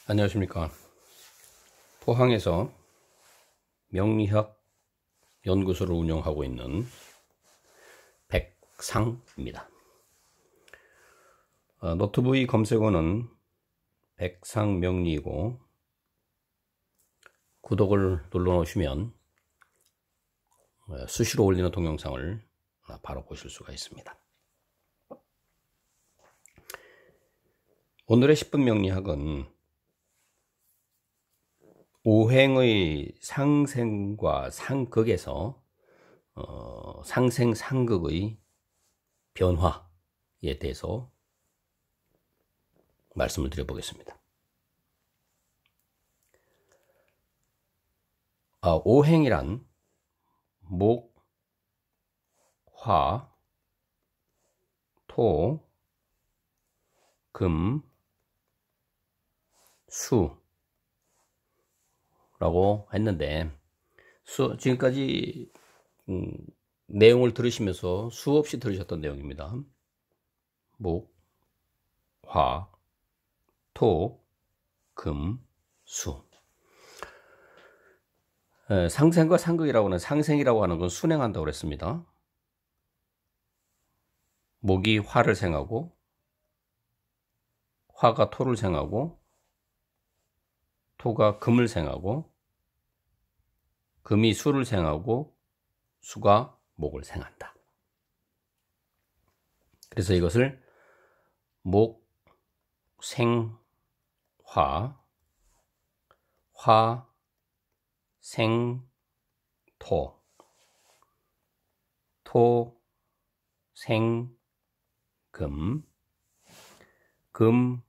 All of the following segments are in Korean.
안녕하십니까. 포항에서 명리학 연구소를 운영하고 있는 백상입니다. 노트북 검색어는 백상명리이고 구독을 눌러 놓으시면 수시로 올리는 동영상을 바로 보실 수가 있습니다. 오늘의 10분 명리학은 오행의 상생과 상극에서 상생 상극의 변화에 대해서 말씀을 드려보겠습니다. 오행이란 목, 화, 토, 금, 수 라고 했는데 지금까지 내용을 들으시면서 수없이 들으셨던 내용입니다. 목, 화, 토, 금, 수. 상생과 상극이라고 하는, 상생이라고 하는 건 순행한다고 그랬습니다. 목이 화를 생하고 화가 토를 생하고 토가 금을 생하고 금이 수를 생하고 수가 목을 생한다. 그래서 이것을 목, 생, 화, 화, 생, 토, 토, 생, 금, 금,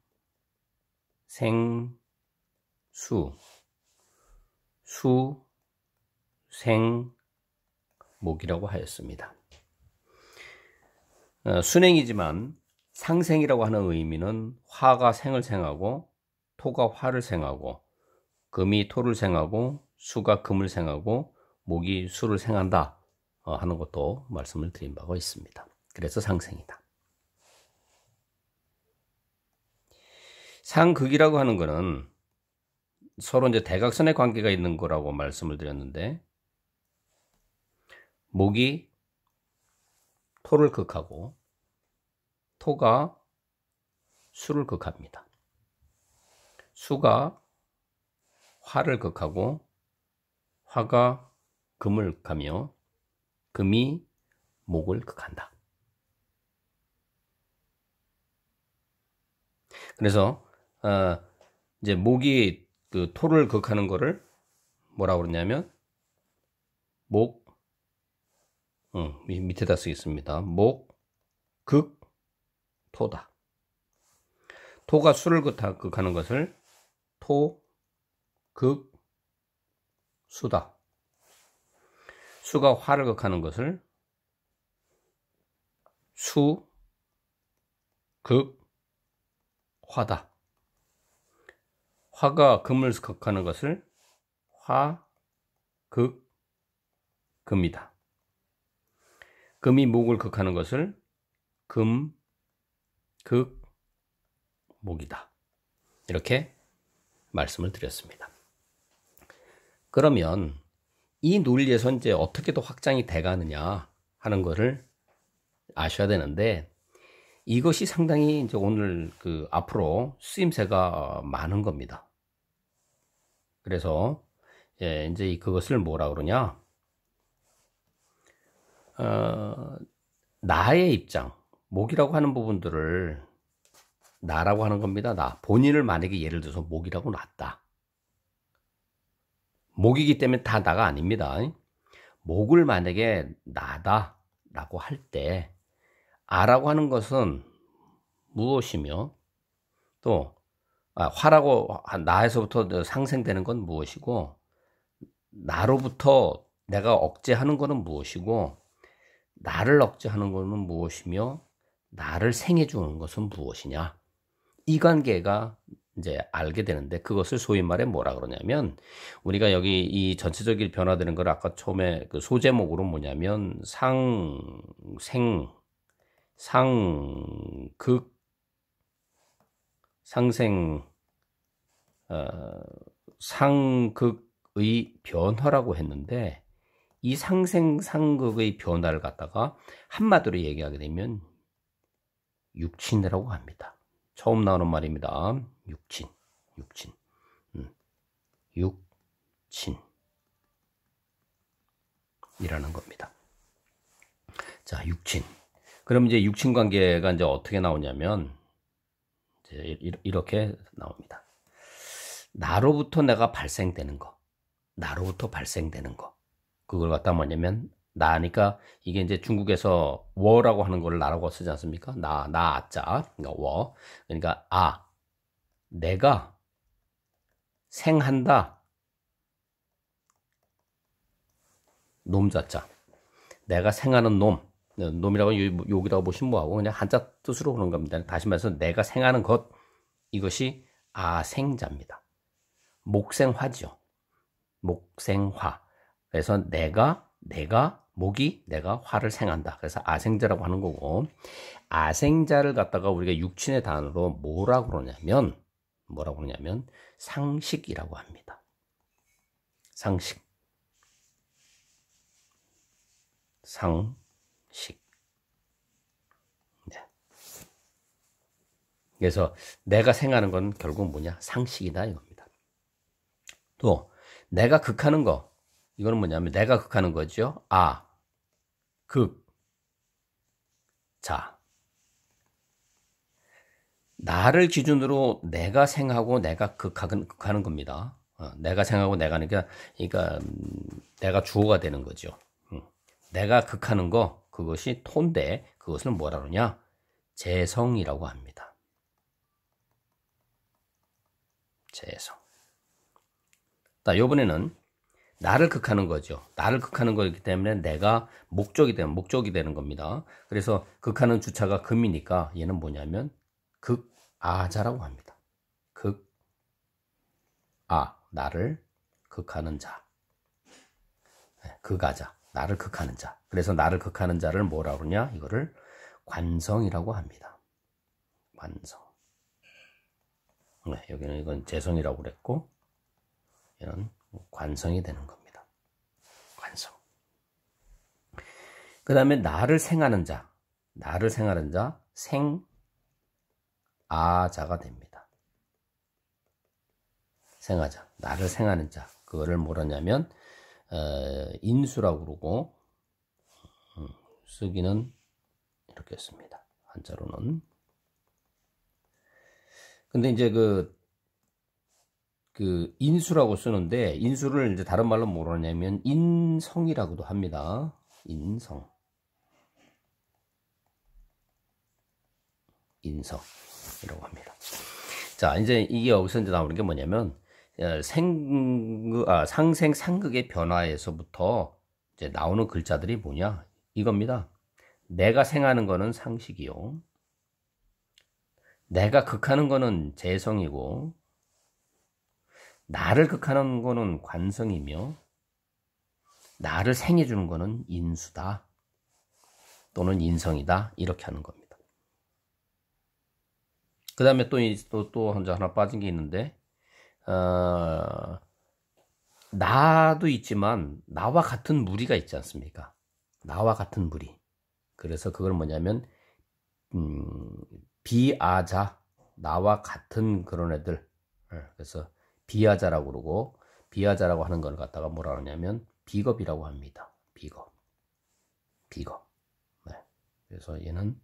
생, 수, 수, 생, 목이라고 하였습니다. 순행이지만 상생이라고 하는 의미는 화가 생을 생하고 토가 화를 생하고 금이 토를 생하고 수가 금을 생하고 목이 수를 생한다 하는 것도 말씀을 드린 바가 있습니다. 그래서 상생이다. 상극이라고 하는 것은 서로 이제 대각선의 관계가 있는 거라고 말씀을 드렸는데, 목이 토를 극하고 토가 수를 극합니다. 수가 화를 극하고 화가 금을 극하며 금이 목을 극한다. 그래서 이제 목이 그 토를 극하는 거를 뭐라고 그러냐면 목, 밑에다 쓰겠습니다. 목, 극, 토다. 토가 수를 극하는 것을 토, 극, 수다. 수가 화를 극하는 것을 수, 극, 화다. 화가 금을 극하는 것을 화, 극, 금이다. 금이 목을 극하는 것을 금, 극, 목이다. 이렇게 말씀을 드렸습니다. 그러면 이 논리에서 이제 어떻게 더 확장이 돼가느냐 하는 것을 아셔야 되는데, 이것이 상당히 이제 오늘 앞으로 쓰임새가 많은 겁니다. 그래서 이제 그것을 뭐라 그러냐? 나의 입장, 목이라고 하는 부분들을 나라고 하는 겁니다. 나. 본인을 만약에 예를 들어서 목이라고 놨다. 목이기 때문에 다 나가 아닙니다. 목을 만약에 나다 라고 할 때 아라고 하는 것은 무엇이며, 또 화라고 나에서부터 상생되는 건 무엇이고, 나로부터 내가 억제하는 것은 무엇이고, 나를 억제하는 것은 무엇이며, 나를 생해 주는 것은 무엇이냐, 이 관계가 이제 알게 되는데, 그것을 소위 말해 뭐라 그러냐면, 우리가 여기 이 전체적인 변화되는 걸 아까 처음에 그 소제목으로 뭐냐면 상생, 상극, 상생, 상극의 변화라고 했는데 이 상생상극의 변화를 갖다가 한마디로 얘기하게 되면 육친이라고 합니다. 처음 나오는 말입니다. 육친. 육친이라는 겁니다. 자, 육친. 그럼 이제 육친 관계가 이제 어떻게 나오냐면 이제 이렇게 나옵니다. 나로부터 내가 발생되는 거. 그걸 갖다 뭐냐면 나니까 이게 이제 중국에서 워라고 하는 걸 나라고 쓰지 않습니까? 아자. 그러니까 워. 그러니까 내가 생한다. 놈자자. 내가 생하는 놈이라고 여기다가 보시면 뭐하고 그냥 한자 뜻으로 그런 겁니다. 다시 말해서 내가 생하는 것, 이것이 아생자입니다. 목생화죠. 목생화. 그래서 내가 화를 생한다. 그래서 아생자라고 하는 거고, 아생자를 갖다가 우리가 육친의 단어로 뭐라고 그러냐면 상식이라고 합니다. 상식. 네. 그래서 내가 생하는 건 결국 뭐냐? 상식이다 이겁니다. 또 내가 극하는 거, 이거는 뭐냐면 내가 극하는 거죠. 자. 나를 기준으로 내가 생하고 내가 극하는 겁니다. 내가 생하고 내가 하는 게, 그러니까 내가 주어가 되는 거죠. 내가 극하는 거, 그것이 토인데 그것을 뭐라 그러냐? 재성이라고 합니다. 재성. 자, 이번에는 나를 극하는 거죠. 나를 극하는 거기 때문에 내가 목적이 되는 겁니다. 그래서 극하는 주차가 금이니까 얘는 뭐냐면 극아자라고 합니다. 나를 극하는 자. 극아자. 나를 극하는 자. 그래서 나를 극하는 자를 뭐라 그러냐? 이거를 관성이라고 합니다. 관성. 네, 여기는 이건 재성이라고 그랬고, 얘는 관성이 되는 겁니다. 관성. 그 다음에 나를 생하는 자. 생아자가 됩니다. 생아자. 나를 생하는 자. 그거를 뭐라냐면, 인수라고 그러고, 쓰기는 이렇게 씁니다. 한자로는. 근데 이제 그 인수라고 쓰는데, 인수를 이제 다른 말로 뭐라 하냐면 인성이라고도 합니다. 인성이라고 합니다. 자, 이제 이게 여기서 이제 나오는 게 뭐냐면, 상생 상극의 변화에서부터 이제 나오는 글자들이 뭐냐? 이겁니다. 내가 생하는 거는 상식이요. 내가 극하는 거는 재성이고, 나를 극하는 거는 관성이며, 나를 생해주는 거는 인수다. 또는 인성이다. 이렇게 하는 겁니다. 그 다음에 또 하나 빠진 게 있는데, 나도 있지만, 나와 같은 무리가 있지 않습니까? 나와 같은 무리. 그래서 그걸 뭐냐면, 비아자. 나와 같은 그런 애들. 그래서 비아자라고 그러고, 비아자라고 하는 걸 갖다가 뭐라 그러냐면, 비겁이라고 합니다. 비겁. 네. 그래서 얘는,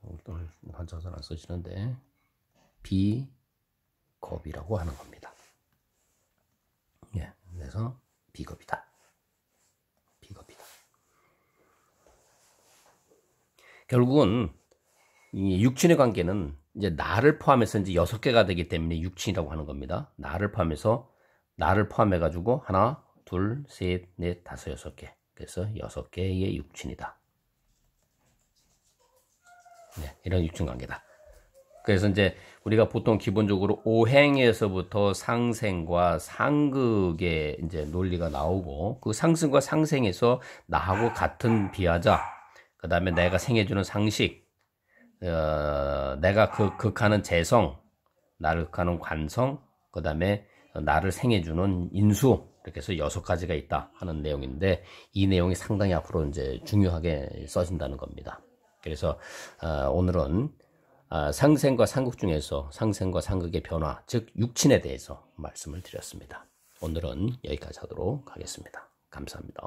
오늘 한자는 안 쓰시는데, 비겁이라고 하는 겁니다. 예. 그래서 비겁이다. 결국은 이 육친의 관계는 이제 나를 포함해서 이제 6개가 되기 때문에 육친이라고 하는 겁니다. 나를 포함해가지고 하나, 둘, 셋, 넷, 다섯, 6개. 그래서 6개의 육친이다. 네, 이런 육친 관계다. 그래서 이제 우리가 보통 기본적으로 오행에서부터 상생과 상극의 이제 논리가 나오고, 그 상승과 상생에서 나하고 같은 비하자, 그 다음에 내가 생해주는 상식, 내가 극하는 재성, 나를 극하는 관성, 그 다음에 나를 생해주는 인수, 이렇게 해서 6가지가 있다 하는 내용인데, 이 내용이 상당히 앞으로 이제 중요하게 써진다는 겁니다. 그래서 오늘은 상생과 상극 중에서 상생과 상극의 변화, 즉 육친에 대해서 말씀을 드렸습니다. 오늘은 여기까지 하도록 하겠습니다. 감사합니다.